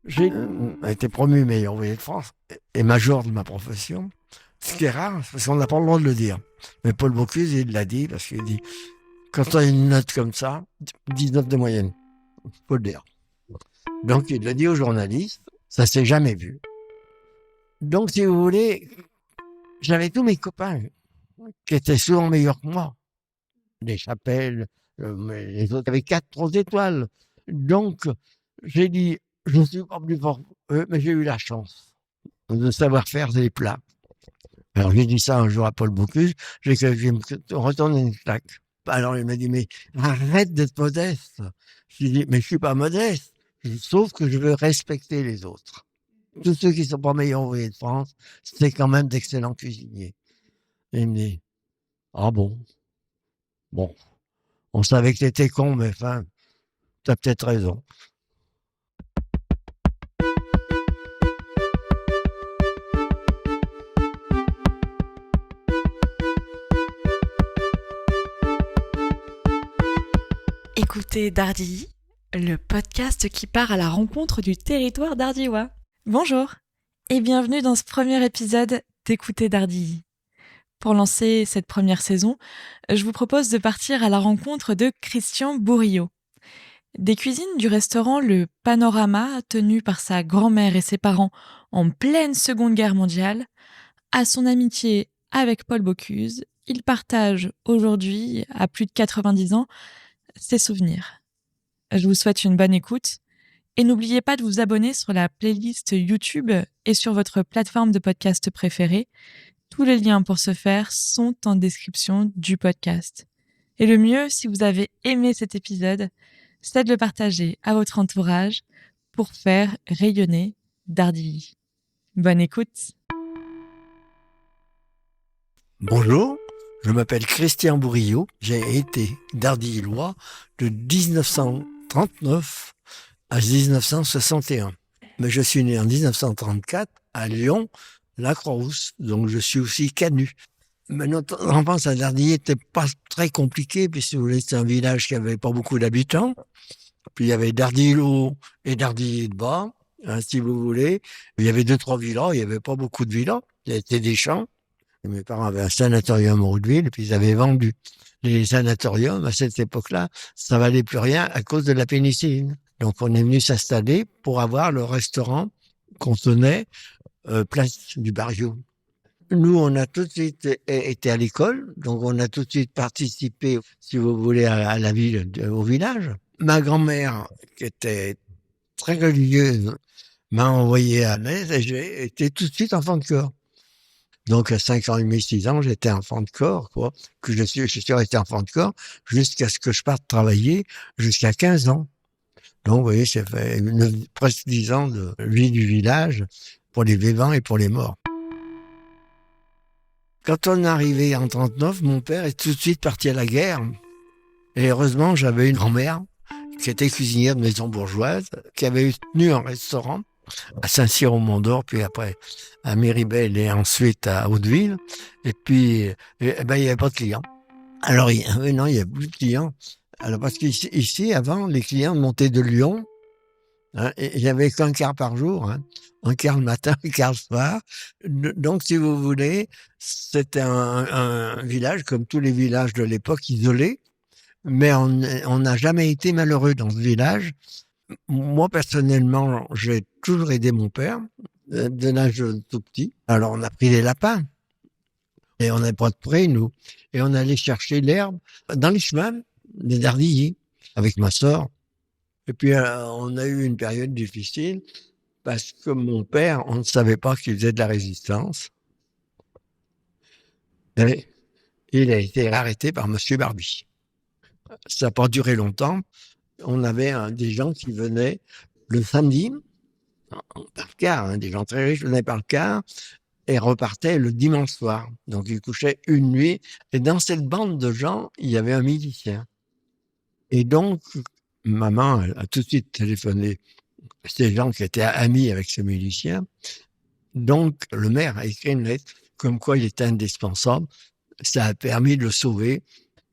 J'ai été promu meilleur ouvrier de France et major de ma profession. Ce qui est rare, parce qu'on n'a pas le droit de le dire. Mais Paul Bocuse, il l'a dit, parce qu'il dit, quand tu as une note comme ça, 19 de moyenne, faut le dire. Donc il l'a dit aux journalistes, ça s'est jamais vu. Donc si vous voulez, j'avais tous mes copains qui étaient souvent meilleurs que moi. Les Chapelles, les autres avaient 4, 3 étoiles. Donc j'ai dit, je ne suis pas plus fort qu'eux, mais j'ai eu la chance de savoir faire des plats. Alors j'ai dit ça un jour à Paul Bocuse, j'ai dit que je vais me retourner une claque. Alors il m'a dit, mais arrête d'être modeste. J'ai dit, mais je suis pas modeste, sauf que je veux respecter les autres. Tous ceux qui sont pas meilleurs ouvriers de France, c'est quand même d'excellents cuisiniers. Et il me dit, ah bon, bon, on savait que t'étais con, mais enfin, t'as peut-être raison. Écoutez Dardilly, le podcast qui part à la rencontre du territoire d'Ardillois. Bonjour et bienvenue dans ce premier épisode d'Écoutez Dardilly. Pour lancer cette première saison, je vous propose de partir à la rencontre de Christian Bourriaud. Des cuisines du restaurant Le Panorama, tenu par sa grand-mère et ses parents en pleine Seconde Guerre mondiale, à son amitié avec Paul Bocuse, il partage aujourd'hui, à plus de 90 ans, ses souvenirs. Je vous souhaite une bonne écoute et n'oubliez pas de vous abonner sur la playlist YouTube et sur votre plateforme de podcast préférée. Tous les liens pour ce faire sont en description du podcast. Et le mieux, si vous avez aimé cet épisode, c'est de le partager à votre entourage pour faire rayonner Dardilly. Bonne écoute. Bonjour, je m'appelle Christian Bourriaud, j'ai été d'Ardillois de 1939 à 1961. Mais je suis né en 1934 à Lyon, la Croix-Rousse, donc je suis aussi canu. Mais notre enfance à Dardilly n'était pas très compliquée, puisque vous voulez, c'est un village qui avait pas beaucoup d'habitants. Puis il y avait Dardilly-Haut et Dardilly-de-Bas, hein, si vous voulez. Il y avait 2-3 villas, il n'y avait pas beaucoup de villas, il y avait des champs. Et mes parents avaient un sanatorium au Haut-de-Ville, et puis ils avaient vendu les sanatoriums. À cette époque-là, ça valait plus rien à cause de la pénicilline. Donc on est venu s'installer pour avoir le restaurant qu'on tenait place du Barrio. Nous, on a tout de suite été à l'école, donc on a tout de suite participé, si vous voulez, à la ville, au village. Ma grand-mère, qui était très religieuse, m'a envoyé à Metz et j'ai été tout de suite enfant de chœur. Donc à 5 ans et demi, 6 ans, j'étais enfant de corps, quoi. Je suis resté enfant de corps jusqu'à ce que je parte travailler jusqu'à 15 ans. Donc, vous voyez, ça fait presque 10 ans de vie du village pour les vivants et pour les morts. Quand on est arrivé en 39, mon père est tout de suite parti à la guerre. Et heureusement, j'avais une grand-mère qui était cuisinière de maison bourgeoise, qui avait tenu un restaurant à Saint-Cyr-au-Mont-d'Or, puis après à Méribel et ensuite à Hauteville. Et puis, il n'y avait pas de clients. Alors, non, il n'y avait plus de clients. Alors, parce qu'ici, avant, les clients montaient de Lyon, hein, et il n'y avait qu'un quart par jour, hein. Un quart le matin, un quart le soir. Donc, si vous voulez, c'était un village, comme tous les villages de l'époque, isolé. Mais on n'a jamais été malheureux dans ce village. Moi, personnellement, j'ai toujours aidé mon père, de l'âge tout petit. Alors, on a pris les lapins. Et on n'avait pas de près, nous. Et on allait chercher l'herbe dans les chemins des Dardilly avec ma sœur. Et puis, on a eu une période difficile parce que mon père, on ne savait pas qu'il faisait de la résistance. Et il a été arrêté par Monsieur Barbie. Ça n'a pas duré longtemps. On avait des gens qui venaient le samedi, par car, hein, des gens très riches venaient par car, et repartaient le dimanche soir. Donc, ils couchaient une nuit. Et dans cette bande de gens, il y avait un milicien. Et donc, maman a tout de suite téléphoné ces gens qui étaient amis avec ce milicien. Donc, le maire a écrit une lettre comme quoi il était indispensable. Ça a permis de le sauver.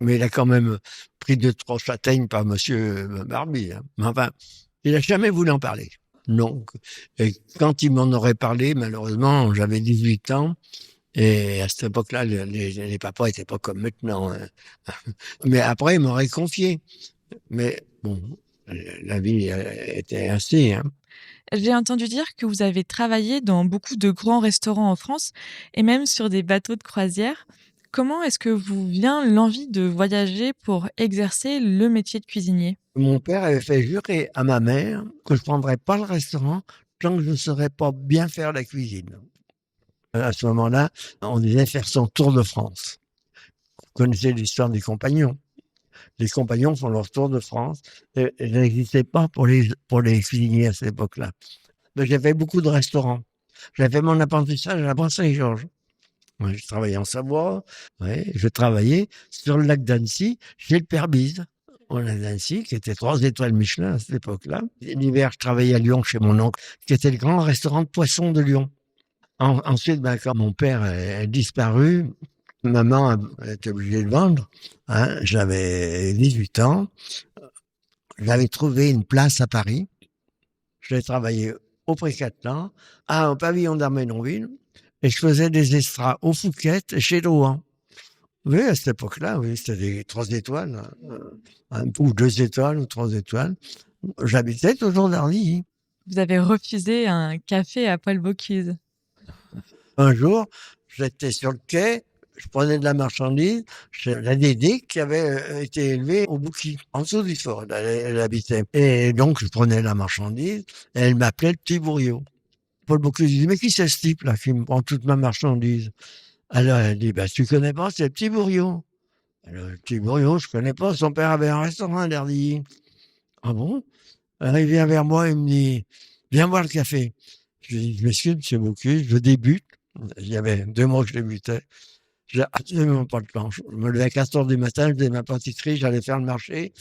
Mais il a quand même pris 2-3 châtaignes par monsieur Barbie, hein. Mais enfin, il n'a jamais voulu en parler. Non. Et quand il m'en aurait parlé, malheureusement, j'avais 18 ans. Et à cette époque-là, les papas étaient pas comme maintenant, hein. Mais après, il m'aurait confié. Mais bon, la vie était ainsi, hein. J'ai entendu dire que vous avez travaillé dans beaucoup de grands restaurants en France et même sur des bateaux de croisière. Comment est-ce que vous vient l'envie de voyager pour exercer le métier de cuisinier? Mon père avait fait jurer à ma mère que je prendrais pas le restaurant tant que je ne saurais pas bien faire la cuisine. À ce moment-là, on disait faire son tour de France. Vous connaissez l'histoire des compagnons. Les compagnons font leur tour de France. Et ça n'existait pas pour les cuisiniers à cette époque-là. Mais j'ai fait beaucoup de restaurants. J'ai fait mon apprentissage à la Brasserie Saint-Georges. Ouais, je travaillais en Savoie. Ouais, je travaillais sur le lac d'Annecy chez le Père Bise. Au lac d'Annecy, qui était 3 étoiles Michelin à cette époque-là. L'hiver, je travaillais à Lyon chez mon oncle, qui était le grand restaurant de poissons de Lyon. Ensuite, quand mon père est disparu, maman a été obligée de vendre. Hein, j'avais 18 ans. J'avais trouvé une place à Paris. J'ai travaillé au Pré-Catelan, au pavillon d'Armenonville, et je faisais des extras au Fouquet et chez Lohan. Oui, à cette époque-là, oui, c'était des 3 étoiles, ou 2 étoiles, ou 3 étoiles. J'habitais toujours d'Arly. Vous avez refusé un café à Paul Bocuse. Un jour, j'étais sur le quai, je prenais de la marchandise chez la Dédé qui avait été élevée au Bouquis, en dessous du fort, elle habitait. Et donc, je prenais la marchandise, et elle m'appelait le petit Bourriot. Paul Bocuse dit, mais qui c'est ce type-là qui me prend toute ma marchandise? Alors, elle dit, tu connais pas, c'est le petit Bourriot. Alors, le petit Bourriot, je connais pas, son père avait un restaurant à Dardilly. Ah bon? Alors, il vient vers moi, il me dit, viens boire le café. Je lui dis, je m'excuse, monsieur Bocuse, je débute. Il y avait 2 mois que je débutais. J'ai absolument pas de temps. Je me levais à 4 heures du matin, je faisais ma pâtisserie, j'allais faire le marché.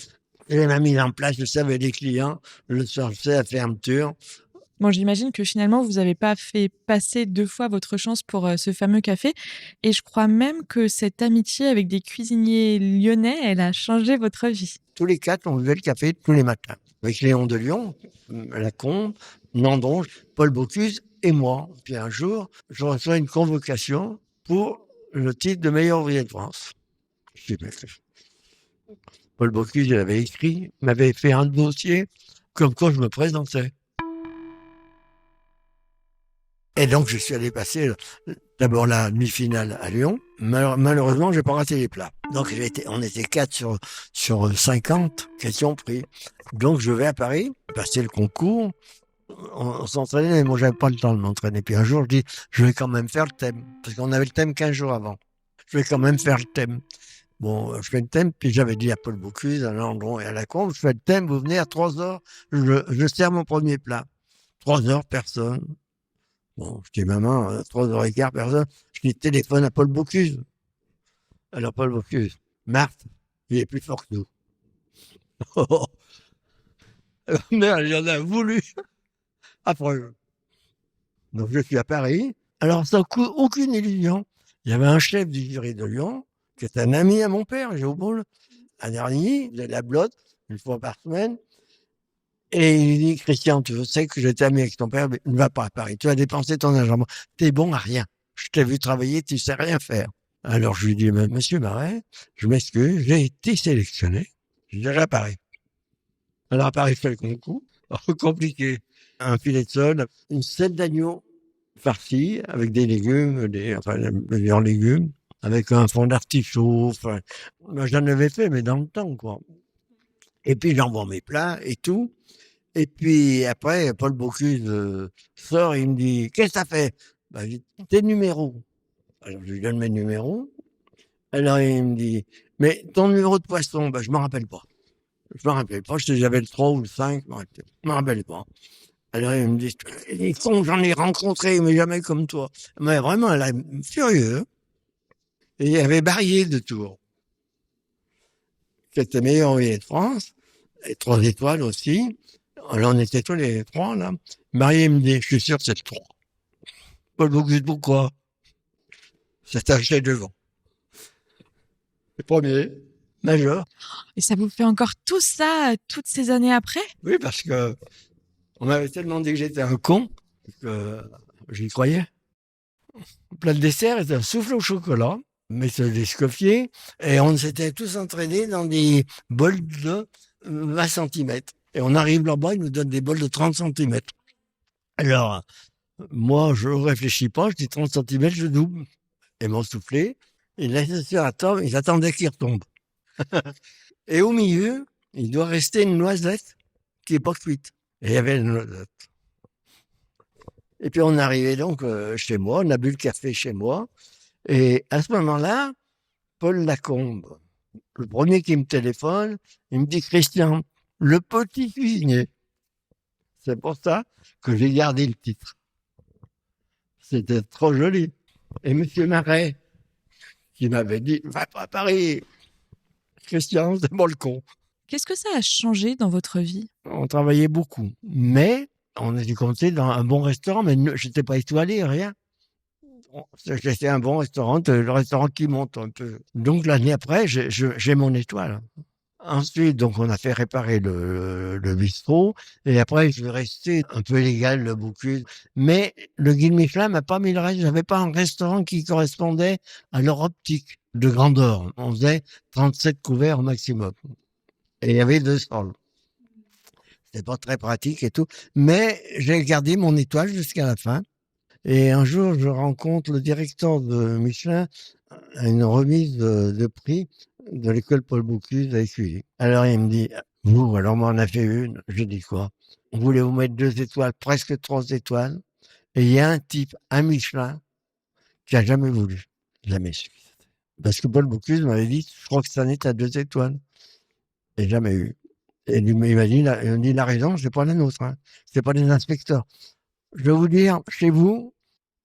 Et ma mise en place, je servais les clients, le soir, je faisais la fermeture. Bon, j'imagine que finalement, vous n'avez pas fait passer 2 fois votre chance pour, ce fameux café et je crois même que cette amitié avec des cuisiniers lyonnais, elle a changé votre vie. Tous les 4, on buvait le café tous les matins. Avec Léon de Lyon, Lacombe, Nandonge, Paul Bocuse et moi. Puis un jour, je reçois une convocation pour le titre de meilleur ouvrier de France. Je dis, mais Paul Bocuse, il avait écrit, m'avait fait un dossier comme quoi je me présentais. Et donc, je suis allé passer d'abord la demi-finale à Lyon. Malheureusement, j'ai pas raté les plats. Donc, on était 4 sur 50 qui ont pris. Donc, je vais à Paris, passer le concours. On s'entraînait, mais moi, j'avais pas le temps de m'entraîner. Puis un jour, je dis, je vais quand même faire le thème. Parce qu'on avait le thème 15 jours avant. Je vais quand même faire le thème. Bon, je fais le thème, puis j'avais dit à Paul Bocuse, à Landron et à Lacombe, je fais le thème, vous venez à 3 heures, je sers mon premier plat. 3 heures, personne. Bon, je dis, maman, 3 heures et quart, personne. Je dis, téléphone à Paul Bocuse. Alors, Paul Bocuse, Marthe, il est plus fort que nous. Merde, il en a voulu. Après, donc je suis à Paris. Alors, sans aucune illusion, il y avait un chef du jury de Lyon, qui est un ami à mon père, Géopold, à Darnilly, de la Blotte, une fois par semaine. Et il dit, Christian, tu sais que j'étais ami avec ton père, mais ne va pas à Paris. Tu vas dépenser ton argent. T'es bon à rien. Je t'ai vu travailler, tu sais rien faire. Alors je lui dis, monsieur Marais, je m'excuse, j'ai été sélectionné. Je dirais à Paris. Alors à Paris, je fais le concours. Compliqué. Un filet de sole, une selle d'agneau farcie avec des légumes, plusieurs légumes, avec un fond d'artichaut. Enfin, moi, j'en avais fait, mais dans le temps, quoi. Et puis j'envoie mes plats et tout. Et puis après, Paul Bocuse sort, il me dit, qu'est-ce que ça fait? Je dis, tes numéros. Alors je lui donne mes numéros. Alors il me dit, mais ton numéro de poisson, je m'en rappelle pas. Je m'en rappelle pas, j'avais le 3 ou le 5, je m'en rappelle pas. Alors il me dit, les cons, j'en ai rencontré, mais jamais comme toi. Mais vraiment, elle est furieux. Et il y avait Barrier de Tours, qui était meilleur ouvrier de France, et 3 étoiles aussi. Alors on était tous les 3 là. Barrier me dit, je suis sûr que c'est le 3. Paul Bocuse, pourquoi? C'est acheté devant. Le premier, major. Et ça vous fait encore tout ça, toutes ces années après? Oui, parce que On m'avait tellement dit que j'étais un con que j'y croyais. Le plat de dessert était un soufflé au chocolat, mais c'est des Escoffier, et on s'était tous entraînés dans des bols de 20 centimètres. Et on arrive là-bas, ils nous donnent des bols de 30 centimètres. Alors, moi, je réfléchis pas, je dis 30 centimètres, je double. Et mon soufflé, il laisse sur la table, ils attendaient qu'il retombe. Et au milieu, il doit rester une noisette qui est pas cuite. Et il y avait une noisette. Et puis on arrivait donc chez moi, on a bu le café chez moi. Et à ce moment-là, Paul Lacombe, le premier qui me téléphone, il me dit Christian, le petit cuisinier. C'est pour ça que j'ai gardé le titre. C'était trop joli. Et Monsieur Marais, qui m'avait dit va pas à Paris, Christian, c'est bon le con. Qu'est-ce que ça a changé dans votre vie? On travaillait beaucoup, mais on a dû compter dans un bon restaurant, mais je n'étais pas étoilé, rien. C'était un bon restaurant, le restaurant qui monte un peu. Donc l'année après, j'ai mon étoile. Ensuite, donc on a fait réparer le bistrot, et après je vais rester un peu légal le Bocuse. Mais le guide Michelin m'a pas mis le reste. J'avais pas un restaurant qui correspondait à leur optique de grandeur. On faisait 37 couverts au maximum, et il y avait 2 sols. C'était pas très pratique et tout, mais j'ai gardé mon étoile jusqu'à la fin. Et un jour, je rencontre le directeur de Michelin à une remise de prix de l'école Paul Bocuse à Écully. Alors il me dit, vous, alors moi on a fait une. Je dis quoi? On voulait vous mettre 2 étoiles, presque 3 étoiles. Et il y a un type, un Michelin, qui a jamais voulu. Jamais su. Parce que Paul Bocuse m'avait dit, je crois que cette année, tu as 2 étoiles. Et jamais eu. Et il m'a dit, il a raison, c'est pas la nôtre. Hein. C'est pas des inspecteurs. Je vais vous dire, chez vous,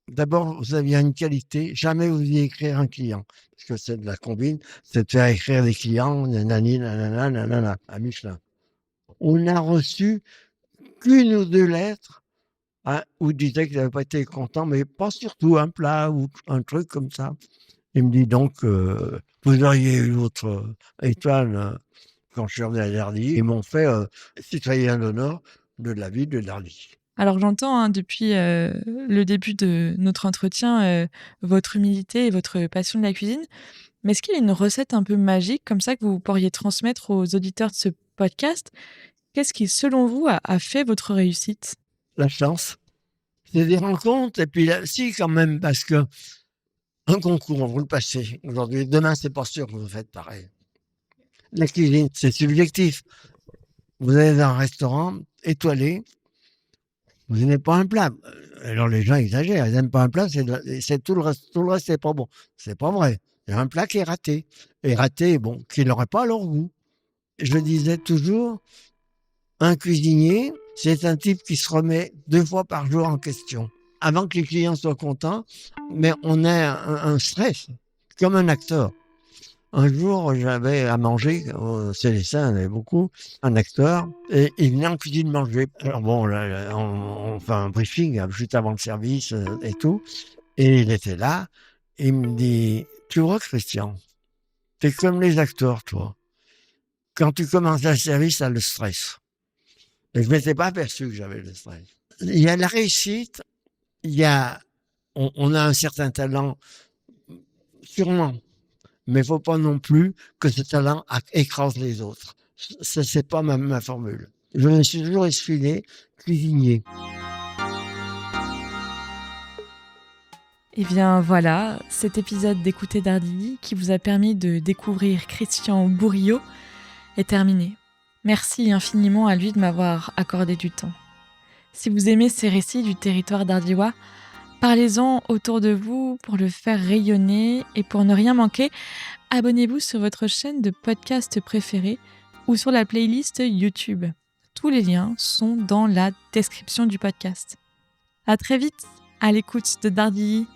d'abord, vous aviez une qualité, jamais vous y écrire un client. Parce que c'est de la combine, c'est de faire écrire des clients, nanani, nanana, nanana, à Michelin. On n'a reçu qu'une ou 2 lettres, hein, où il disait qu'il n'avait pas été content, mais pas surtout un plat ou un truc comme ça. Il me dit donc, vous auriez eu votre étoile quand je suis revenu à Dardy. Ils m'ont fait citoyen d'honneur de la ville de Dardy. Alors j'entends depuis le début de notre entretien votre humilité et votre passion de la cuisine. Mais est-ce qu'il y a une recette un peu magique comme ça que vous pourriez transmettre aux auditeurs de ce podcast? Qu'est-ce qui, selon vous, a fait votre réussite? La chance. C'est des rencontres, et puis là, si quand même, parce que un concours, vous le passez aujourd'hui, demain, c'est pas sûr que vous faites pareil. La cuisine, c'est subjectif. Vous allez dans un restaurant étoilé, vous n'aimez pas un plat. Alors les gens exagèrent, ils n'aiment pas un plat, c'est tout le reste c'est pas bon. C'est pas vrai. Il y a un plat qui est raté. Et raté, bon, qui n'aurait pas leur goût. Je disais toujours, un cuisinier, c'est un type qui se remet 2 fois par jour en question. Avant que les clients soient contents, mais on a un stress, comme un acteur. Un jour, j'avais à manger, au Célestin, on avait beaucoup, un acteur, et il venait en cuisine manger. Alors bon, là, on fait un briefing juste avant le service et tout, et il était là, et il me dit, tu vois Christian, t'es comme les acteurs, toi. Quand tu commences un service, t'as le stress. Et je ne m'étais pas aperçu que j'avais le stress. Il y a la réussite, on a un certain talent, sûrement, mais il ne faut pas non plus que ce talent écrase les autres. Ça, c'est pas ma formule. Je me suis toujours essuie cuisinier. Eh bien voilà, cet épisode d'Écouter Dardy qui vous a permis de découvrir Christian Bourriaud est terminé. Merci infiniment à lui de m'avoir accordé du temps. Si vous aimez ces récits du territoire dardyois, parlez-en autour de vous pour le faire rayonner, et pour ne rien manquer, abonnez-vous sur votre chaîne de podcast préférée ou sur la playlist YouTube. Tous les liens sont dans la description du podcast. À très vite à l'écoute de Dardy.